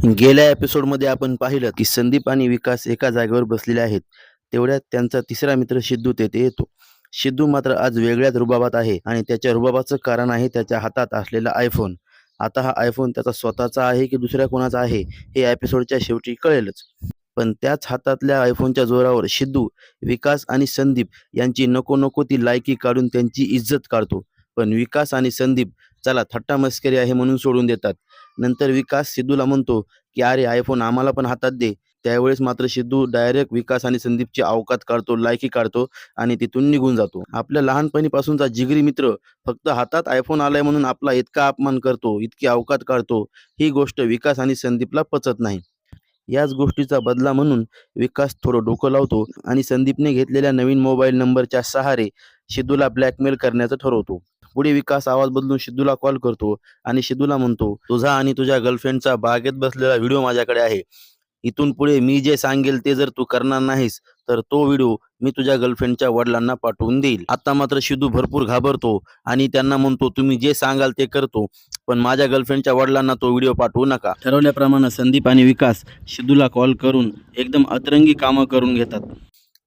गेल्या एपिसोडमध्ये आपण पाहिलं की संदीप आणि विकास एका जागेवर बसलेले आहेत. तेवढ्यात त्यांचा तिसरा मित्र सिद्धू तेथे येतो. सिद्धू मात्र आज वेगळ्याच रुबाबात आहे आणि त्याच्या रुबाबाचं कारण आहे त्याच्या हातात असलेला आयफोन. आता हा आयफोन त्याचा स्वतःचा आहे की दुसऱ्या कोणाचा आहे हे एपिसोडच्या शेवटी कळेलच. पण त्याच हातातल्या आयफोनच्या जोरावर सिद्धू, विकास आणि संदीप यांची नको नको ती लायकी काढून त्यांची इज्जत काढतो. पण विकास आणि संदीप चला थट्टा मस्करी आहे म्हणून सोडून देतात. नंतर विकास सिद्धूला म्हणतो की अरे आयफोन आम्हाला पण हातात दे. त्यावेळेस मात्र सिद्धू डायरेक्ट विकास आणि संदीपची अवकात काढतो, लायकी काढतो आणि तिथून निघून जातो. आपल्या लहानपणीपासूनचा जिगरी मित्र फक्त हातात आयफोन आलाय म्हणून आपला इतका अपमान करतो, इतकी अवकात काढतो, ही गोष्ट विकास आणि संदीपला पचत नाही. याच गोष्टीचा बदला म्हणून विकास थोडं डोकं लावतो आणि संदीपने घेतलेल्या नवीन मोबाईल नंबरच्या सहारे सिद्धूला ब्लॅकमेल करण्याचं ठरवतो. पुढे विकास आवाज बदलून सिद्धूला कॉल करतो आणि सिद्धूला म्हणतो, तुझा आणि तुझ्या गर्लफ्रेंडचा बागेत बसलेला व्हिडिओ माझ्याकडे आहे. इथून पुढे मी जे सांगेल ते जर तू करणार नाहीस तर तो व्हिडिओ मी तुझ्या गर्लफ्रेंडच्या वडिलांना पाठवून देईल. आता मात्र सिद्धू भरपूर घाबरतो आणि त्यांना म्हणतो, तुम्ही जे सांगाल ते करतो, पण माझ्या गर्लफ्रेंडच्या वडिलांना तो व्हिडिओ पाठवू नका. ठरवल्याप्रमाणे संदीप आणि विकास सिद्धूला कॉल करून एकदम अतरंगी कामं करून घेतात.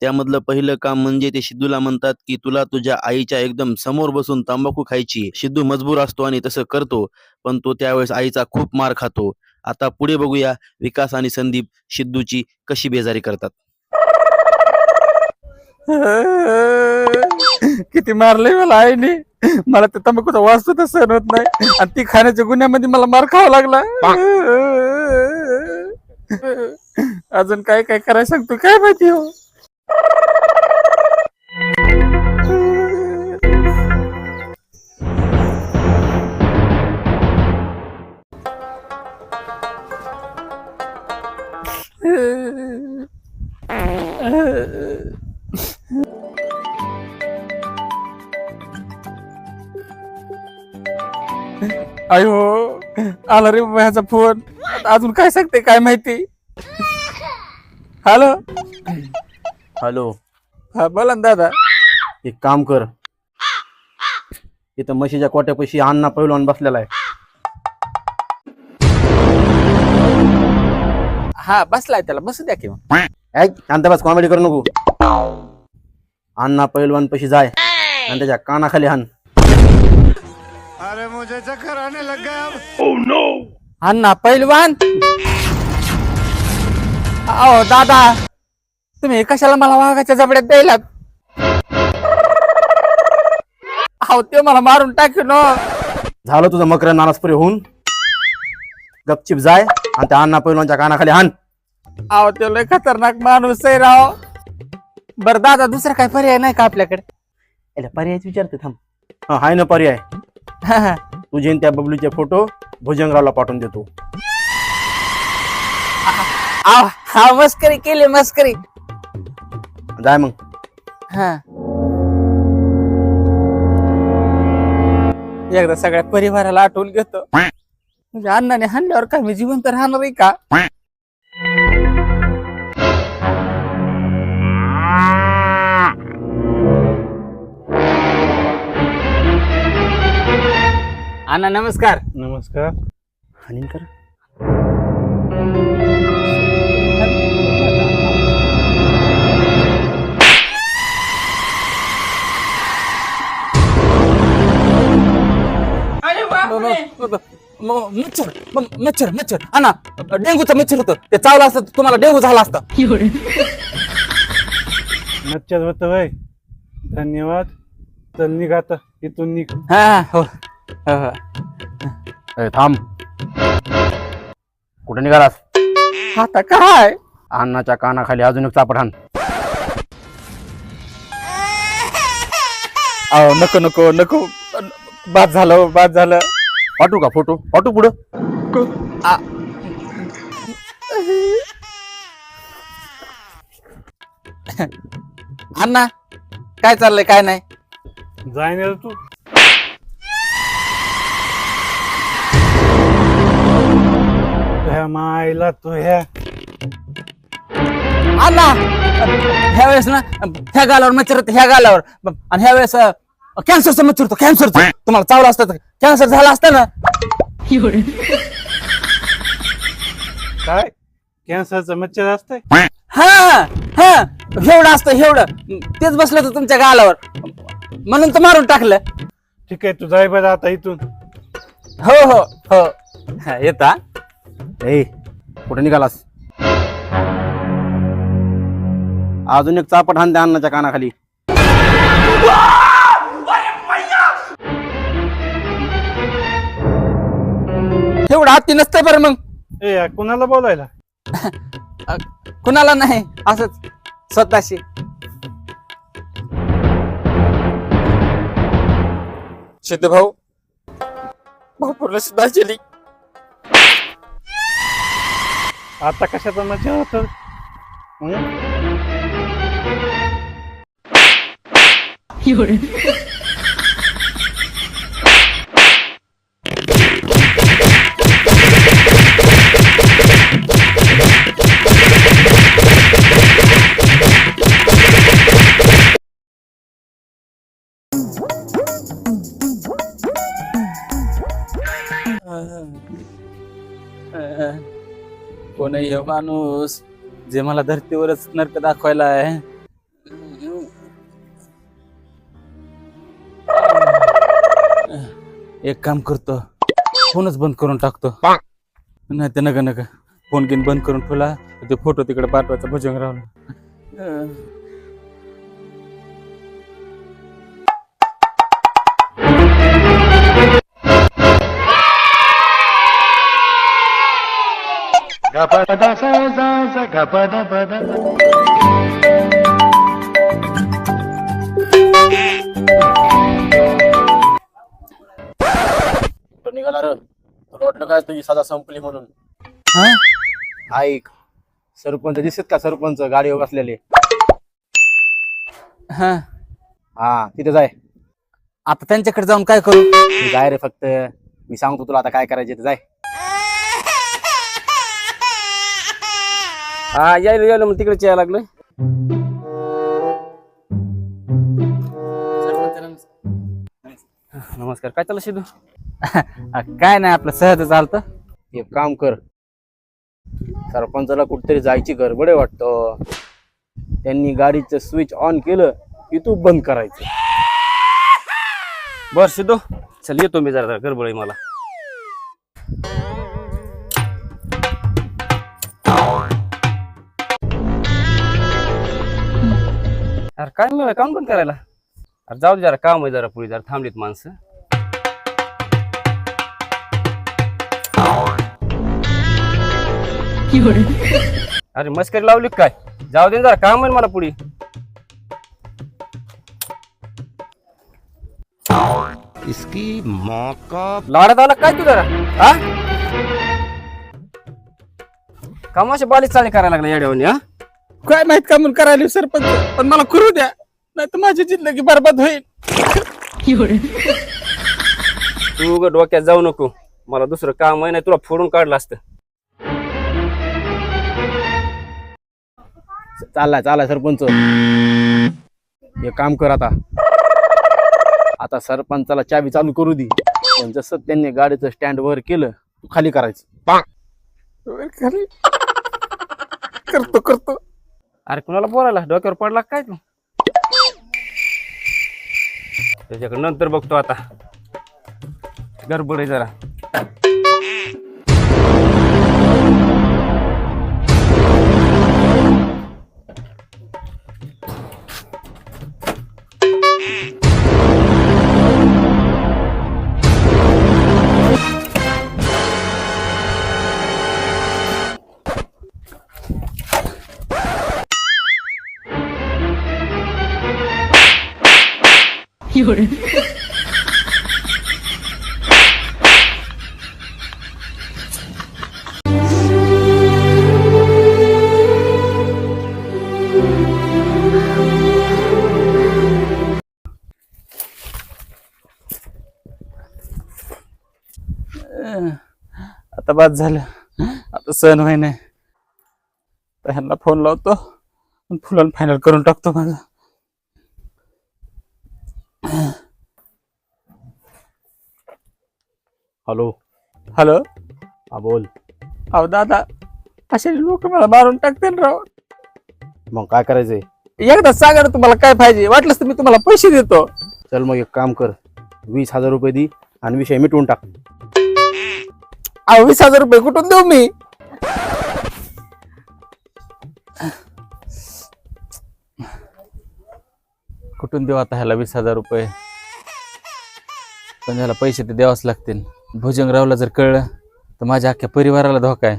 त्यामधलं पहिलं काम म्हणजे ते सिद्धूला म्हणतात की तुला तुझ्या आईच्या एकदम समोर बसून तंबाखू खायची. सिद्धू मजबूर असतो आणि तसं करतो, पण तो त्यावेळेस आईचा खूप मार खातो. आता पुढे बघूया विकास आणि संदीप सिद्धूची कशी बेजारी करतात. किती मारलंय मला आईने. मला ते तंबाखूचा वास सुद्धा सहन होत नाही आणि ती खाण्याच्या गुन्ह्यामध्ये मला मार खावा लागला. अजून काय काय करायला सांगतो काय माहिती हो. अयो आला रे ह्याचा फोन. अजून काय सांगते काय माहिती. हॅलो हॅलो, हा बोला ना दादा. एक काम कर, इथं म्हशीच्या कोट्यापाशी अण्णा पैलवान बसलेला आहे. हा बसलाय त्याला बसू द्या की मग. शांत बस, कॉमेडी करू नको. अण्णा पैलवान पशी जाय आणि त्याच्या कानाखाली हाण. अरे मुझे चक्कर आने लग गया अब. अण्णा पैलवान. अहो दादा तुम्ही कशाला मला वाघाच्या जबड्यात द्यायलात. अहो ते मला मारून टाकून. झालं तुझं मकर नाराजपुरी होऊन. गपचिप जाय आणि त्या अण्णा पैलवानच्या कानाखाली हाण. अहो ते लय खतरनाक माणूस आहे राव. बर दादा दुसरा काय पर्याय नाही का आपल्याकडे. पर्याय विचारते थांब. हा हाय ना पर्याय. तुझे त्या बबलूचे फोटो भुजंगरावला पाठवून देतो. हा मस्करी केली मस्करी. जाय मग. हा एकदा सगळ्या परिवाराला आठवून घेतो. म्हणजे अण्णाने हाणल्यावर काय मी जिवंत राहणार आहे का. अण्णा नमस्कार. नमस्कार. हानीन कर. मच्छर मच्छर मच्छर अण्णा डेंगूचा मच्छर होतं ते चावलं असतं तुम्हाला डेंगू झाला असता. मच्छर होत वय. धन्यवाद. चल निघ आता इथून निघ. हा हो हो. थांब. कुठे निघालास. आता काय अण्णाच्या कानाखाली अजून एक चापट हाण. अहो नको नको नको. बाद झालं बाद झालं. पाठवू का फोटो. पाठवू पुढं. अण्णा काय चाललंय काय नाही. जाय ना तू. ह्या मायला तू ह्या अण्णा ह्या वेळेस ना ह्या गालावर मच्छर होतं ह्या गालावर आणि ह्या वेळेस कॅन्सरचं मच्छर होतं. कॅन्सरचं तुम्हाला चावलं असतं कॅन्सर झाला असतं ना. काय कॅन्सरचं मच्छर असतंय? हा हा एवढं असतं एवढं तेच बसलं होतं तुमच्या गालावर म्हणून तर मारून टाकलं. ठीक आहे, तू जाय बरं आता इथून. हो हो हो हा, येता ए कुठे निघालास? अजून एक चापट हान द्या अन्नाच्या कानाखाली. एवढं हाती नसतंय बरं मग. ए कुणाला बोलायला? कुणाला नाही असंच स्वतःशी. सिद्ध भाऊ भाऊपूरला सुद्धा गेली. आता कशाचा मच्छर होतं? कोण आहे ह्यो माणूस जे मला धर्तीवरच नरक दाखवायला आहे? एक काम करतो, फोनच बंद करून टाकतो. नाही ते नका नका, फोन घेऊन बंद करून ठेवला ते फोटो तिकडे पाठवायचा भुजंगरावला. निघाला र रोडनं काय तुझी सजा संपली म्हणून. हा? ऐक, सरपंच दिसत का? सरपंच गाडीवर बसलेले. हा हा तिथे जाय. आता त्यांच्याकडे जाऊन काय करू? तू जाय रे, फक्त मी सांगतो तुला आता काय करायचे. जाय. हा यायला यायला मग तिकडे यायला लागलोय. नमस्कार. काय चाललं सिद्धू? काय नाही, आपलं सहज चालतं. एक काम कर, सरपंचाला कुठतरी जायची गडबड आहे वाटतं. त्यांनी गाडीचं स्विच ऑन केलं की तू बंद करायचं. बर सिद्धू, चल येतो मी, जरा गडबड आहे मला. अरे काय मिळालं काम बंद करायला? अरे जाऊ दे, जरा काम आहे, जरा पुढे जरा थांबलीत माणसं. अरे मस्करी लावली काय? जाऊ दे जरा काम आहे मला पुढे. इसकी माँ का लाडात आला काय तू जरा? हा कामाशी बालीच चालणी करायला लागला येड्यावानी. हा काय माहित का म्हणून करायला सरपंच, पण मला करू द्या, नाही तर माझी जिंदगी बरबाद होईल. तू उगाच डोक्यात जाऊ नको, मला दुसरं काम आहे, नाही तुला फोडून काढलं असतं. चाललाय सरपंच. हे काम कर आता सरपंचाला चावी चालू करू दे. पण जसं त्यांनी गाडीचं स्टँड वर केलं तू खाली करायचं. करतो करतो. अरे कुणाला बोलायला? डोक्यावर पडला काय तू? त्याच्याकडे नंतर बघतो, आता गडबड आहे जरा. आता बाद झालं, आता सण व्हाय नाही. तर ह्यांना फोन लावतो, फुलान फायनल करून टाकतो माझा. हॅलो. हॅलो. हा बोल. अहो दादा, असे लोक मला मारून टाकतील राव. मग काय करायचंय? एकदा सांगा ना तुम्हाला काय पाहिजे, वाटलंच तर मी तुम्हाला पैसे देतो. चल मग एक काम कर, 20,000 रुपये दे आणि विषय मिटवून टाक. अहो 20,000 रुपये कुठून देऊ मी? कुठून देऊ आता ह्याला 20,000 रुपये? पण ह्याला पैसे ते द्यावाच लागतील. भुजंगरावला जर कळलं तर माझ्या अख्ख्या परिवाराला धोका आहे.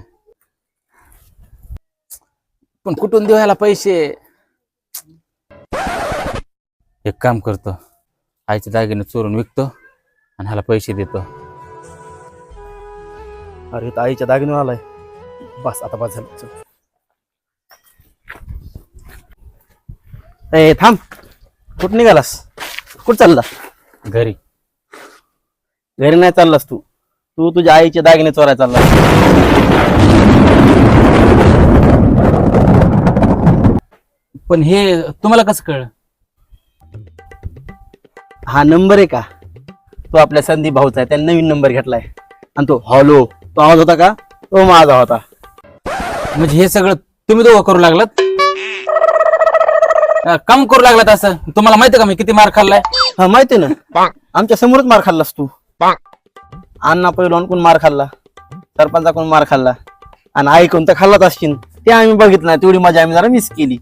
पण कुठून देऊ ह्याला पैसे? एक काम करतो, आईचे दागिने चोरून विकतो आणि ह्याला पैसे देतो. अरे तर आईच्या दागिने आलाय. बस आता बस झालं. चल. ए थांब, कुठं निघालास? कुठं चालला? घरी. घरी नाही चाललास तू, तू तुझ्या आईचे दागिने चोरायला चालला. पण हे तुम्हाला कसं कळलं? हा नंबर आहे का? तो आपल्या संदीप भाऊचा आहे, त्याने नवीन नंबर घेतलाय. आणि तो हॉलो, तो आवाज होता का? तो माझा होता. म्हणजे हे सगळं तुम्ही दोघं करू लागलात? काम करू लागलात असं? तुम्हाला माहिती का मी किती मार खाल्लाय? हा माहिती ना, आमच्या समोरच मार खाल्लास तू. अण्णा पहिलवान कोण मार खाल्ला, सरपंचा कोण मार खाल्ला, आणि आई कोणता खाल्लाच असशील. ते आम्ही बघितलं नाही, तेवढी मजा आम्ही जरा मिस केली.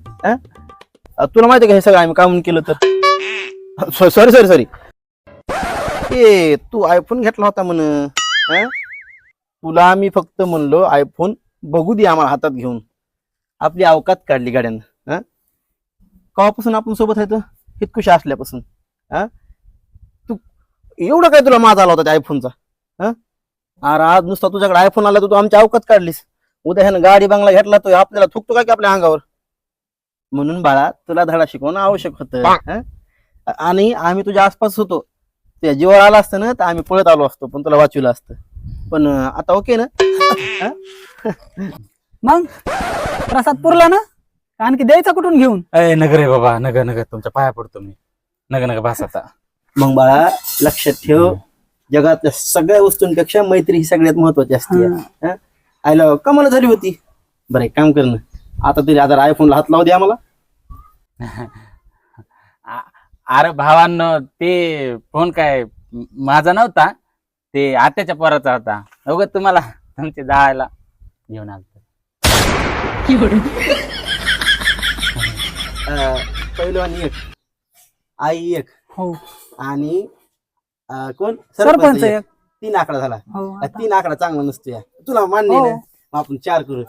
तुला माहिती का हे सगळं आम्ही कामून केलं तर? Sorry sorry sorry. ए तू आयफोन घेतला होता म्हण. तुला आम्ही फक्त म्हणलो आयफोन बघू दे आम्हाला हातात घेऊन. आपली अवकात काढली गाड्यानं. केव्हापासून आपण सोबत राहतो? इतकुशी असल्यापासून. तू एवढं काय तुला माज आला होता त्या आयफोनचा? अरे आज नुसता तुझ्याकडे आयफोन आला तर तू आमची अवकात काढलीस. उद्या ह्यानं गाडी बंगला घेतला तो आपल्याला थुकतो काय की आपल्या अंगावर? म्हणून बाळा तुला धडा शिकवणं आवश्यक होतं. आणि आम्ही तुझ्या आसपास होतो, तुझ्या जीवावर आला असतं ना तर आम्ही पळत आलो असतो, पण तुला वाचवलं असतं. पण आता ओके ना? मग प्रसाद पुरला ना? आणखी द्यायचा कुठून घेऊन? अय नगर रे बाबा, नगर नगर, तुमच्या पाया पडतो मी. नगर नगर भास आता. मग बाळा लक्षात ठेव, जगातल्या सगळ्या वस्तूंपेक्षा मैत्री ही सगळ्यात महत्वाची असते. आयला कमाल झाली होती. बरं एक काम कर ना, आता तरी आता आयफोनला हात लावू दे आम्हाला. अरे भावांनो, ते फोन काय माझा नव्हता, ते आत्याच्या पोराचा होता. अगं तुम्हाला तुमचे जायला घेऊन आलतो. पहिलवान एक, आई एक, हो आणि कोण सरपंच एक. 3 आकडा झाला. हो 3 आकडा चांगला नसतो या, तुला मान्य हो. आहे ना? मग आपण 4 करू.